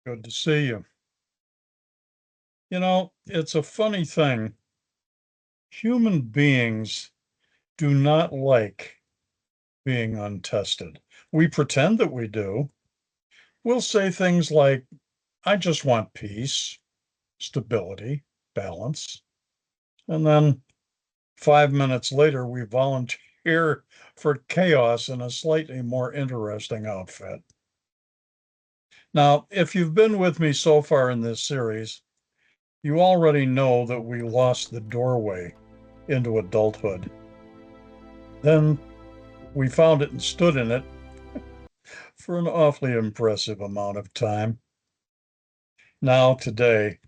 Good to see you. It's a funny thing. Human beings do not like being untested. We pretend that we do. We'll say things like, I just want peace, stability, balance. And then 5 minutes later, we volunteer for chaos in a slightly more interesting outfit. Now, if you've been with me so far in this series, you already know that we lost the doorway into adulthood. Then we found it and stood in it for an awfully impressive amount of time. Now, today,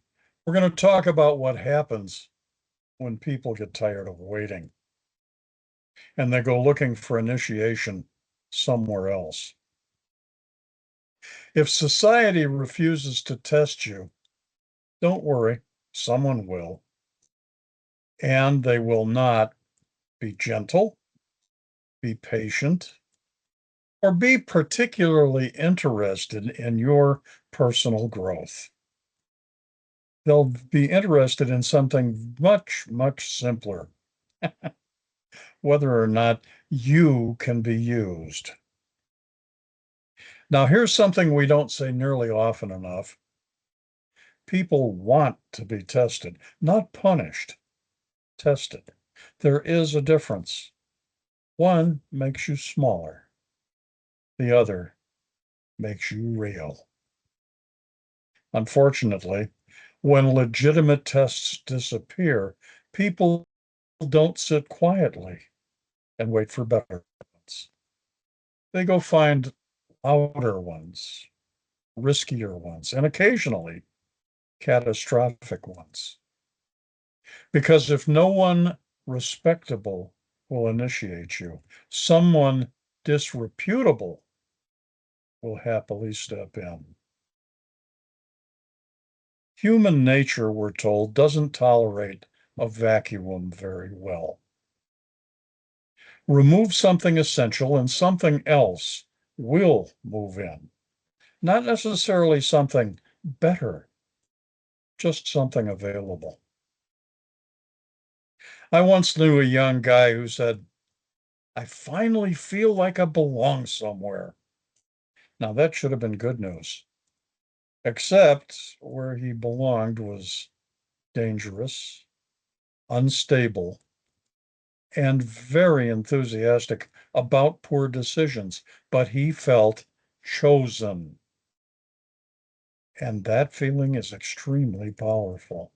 we're going to talk about what happens when people get tired of waiting and they go looking for initiation somewhere else. If society refuses to test you, don't worry, someone will. And they will not be gentle, be patient, or be particularly interested in your personal growth. They'll be interested in something much, much simpler, whether or not you can be used. Now, here's something we don't say nearly often enough. People want to be tested, not punished, tested. There is a difference. One makes you smaller. The other makes you real. Unfortunately, when legitimate tests disappear, people don't sit quietly and wait for better ones. They go find louder ones, riskier ones, and occasionally catastrophic ones. Because if no one respectable will initiate you, someone disreputable will happily step in. Human nature, we're told, doesn't tolerate a vacuum very well. Remove something essential and something else will move in. Not necessarily something better, just something available. I once knew a young guy who said, I finally feel like I belong somewhere. Now, that should have been good news, except where he belonged was dangerous, unstable, and very enthusiastic about poor decisions, but he felt chosen. And that feeling is extremely powerful.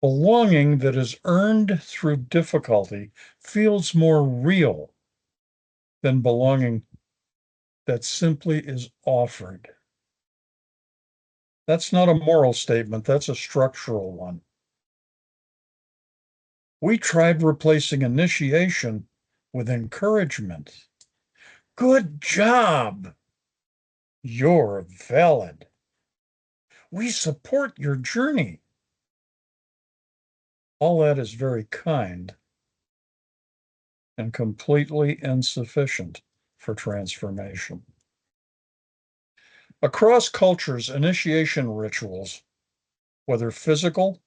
Belonging that is earned through difficulty feels more real than belonging that simply is offered. That's not a moral statement, that's a structural one. We tried replacing initiation with encouragement. Good job! You're valid. We support your journey. All that is very kind and completely insufficient for transformation. Across cultures, initiation rituals, whether physical,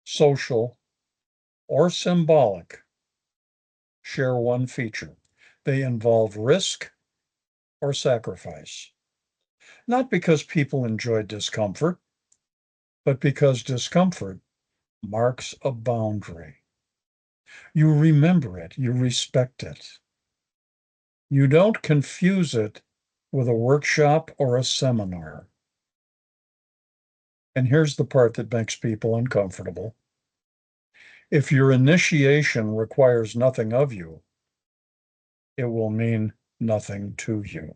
social, or symbolic, share one feature. They involve risk or sacrifice. Not because people enjoy discomfort, but because discomfort marks a boundary. You remember it, you respect it. You don't confuse it with a workshop or a seminar. And here's the part that makes people uncomfortable. If your initiation requires nothing of you, it will mean nothing to you.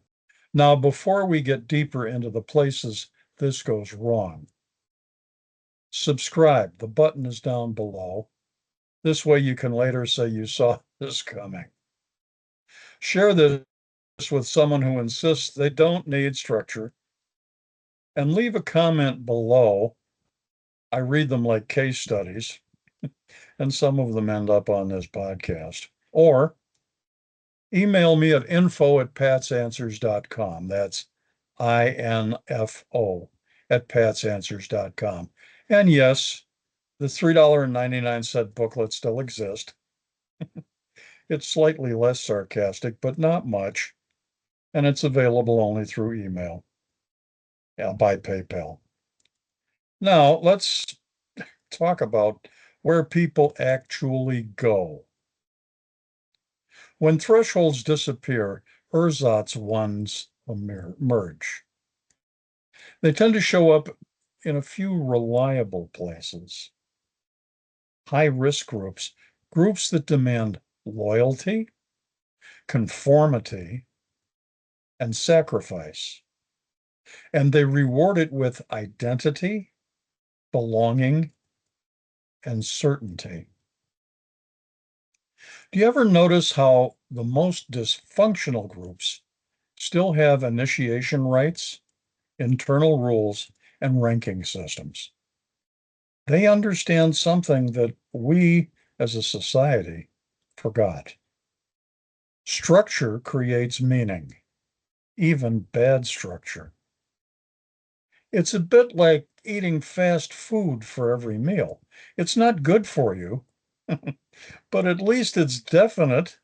Now, before we get deeper into the places this goes wrong, subscribe. The button is down below. This way you can later say you saw this coming. Share this with someone who insists they don't need structure. And leave a comment below. I read them like case studies, and some of them end up on this podcast. Or email me at info@patsanswers.com. That's info at patsanswers.com. And yes, the $3.99 booklet still exists. It's slightly less sarcastic, but not much, and it's available only through email, by PayPal. Now, let's talk about where people actually go. When thresholds disappear, ersatz ones emerge. They tend to show up in a few reliable places. High-risk groups, groups that demand loyalty, conformity, and sacrifice. And they reward it with identity, belonging, and certainty. Do you ever notice how the most dysfunctional groups still have initiation rites, internal rules, and ranking systems? They understand something that we as a society forgot. Structure creates meaning, even bad structure. It's a bit like eating fast food for every meal. It's not good for you, but at least it's definite.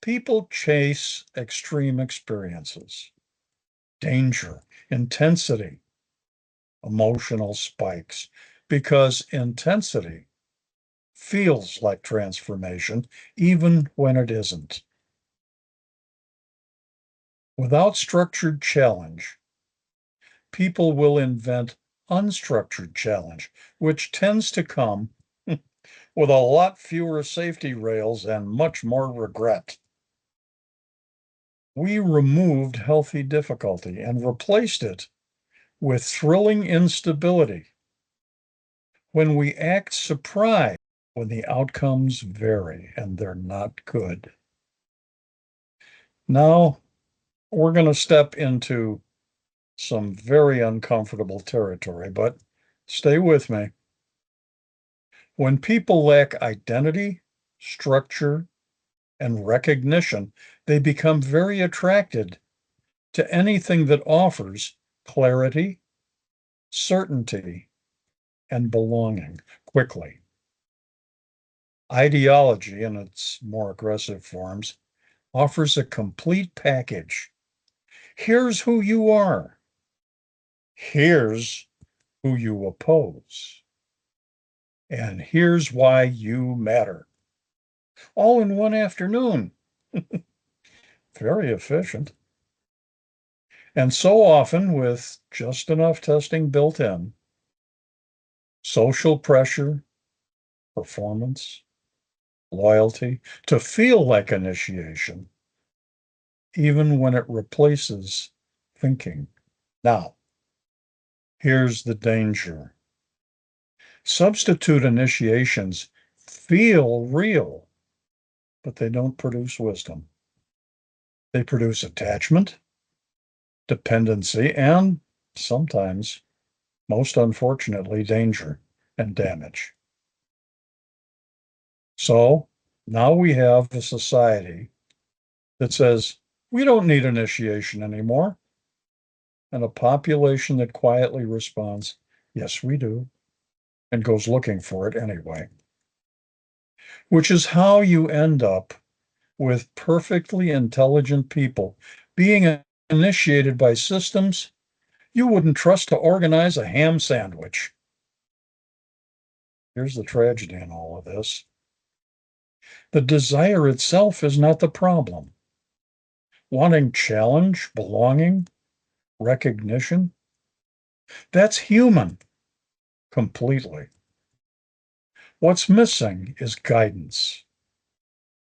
People chase extreme experiences, danger, intensity, emotional spikes, because intensity feels like transformation, even when it isn't. Without structured challenge, people will invent unstructured challenge, which tends to come with a lot fewer safety rails and much more regret. We removed healthy difficulty and replaced it with thrilling instability. When we act surprised when the outcomes vary and they're not good. Now we're going to step into some very uncomfortable territory, but stay with me. When people lack identity, structure, and recognition, they become very attracted to anything that offers clarity, certainty, and belonging quickly. Ideology, in its more aggressive forms, offers a complete package. Here's who you are. Here's who you oppose. And here's why you matter. All in one afternoon. Very efficient. And so often, with just enough testing built in, social pressure, performance, loyalty, to feel like initiation, even when it replaces thinking. Now, here's the danger. Substitute initiations feel real, but they don't produce wisdom. They produce attachment, dependency, and sometimes, most unfortunately, danger and damage. So now we have a society that says we don't need initiation anymore, and a population that quietly responds, yes, we do, and goes looking for it anyway. Which is how you end up with perfectly intelligent people being initiated by systems you wouldn't trust to organize a ham sandwich. Here's the tragedy in all of this. The desire itself is not the problem. Wanting challenge, belonging, recognition, that's human completely. What's missing is guidance.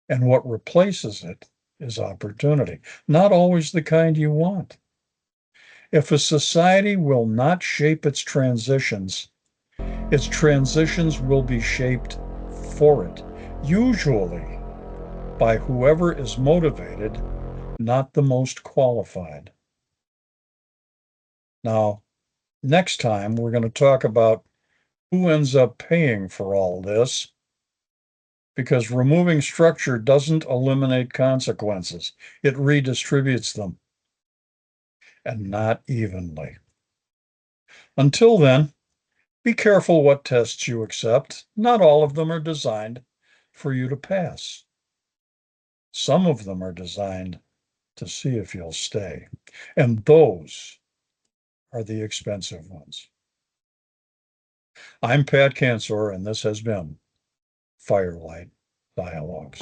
And what replaces it is opportunity, not always the kind you want. If a society will not shape its transitions will be shaped for it, usually by whoever is motivated, not the most qualified. Now, next time, we're going to talk about who ends up paying for all this, because removing structure doesn't eliminate consequences, it redistributes them. and not evenly. Until then, be careful what tests you accept. Not all of them are designed for you to pass. Some of them are designed to see if you'll stay. And those are the expensive ones. I'm Pat Cantor, and this has been Firelight Dialogues.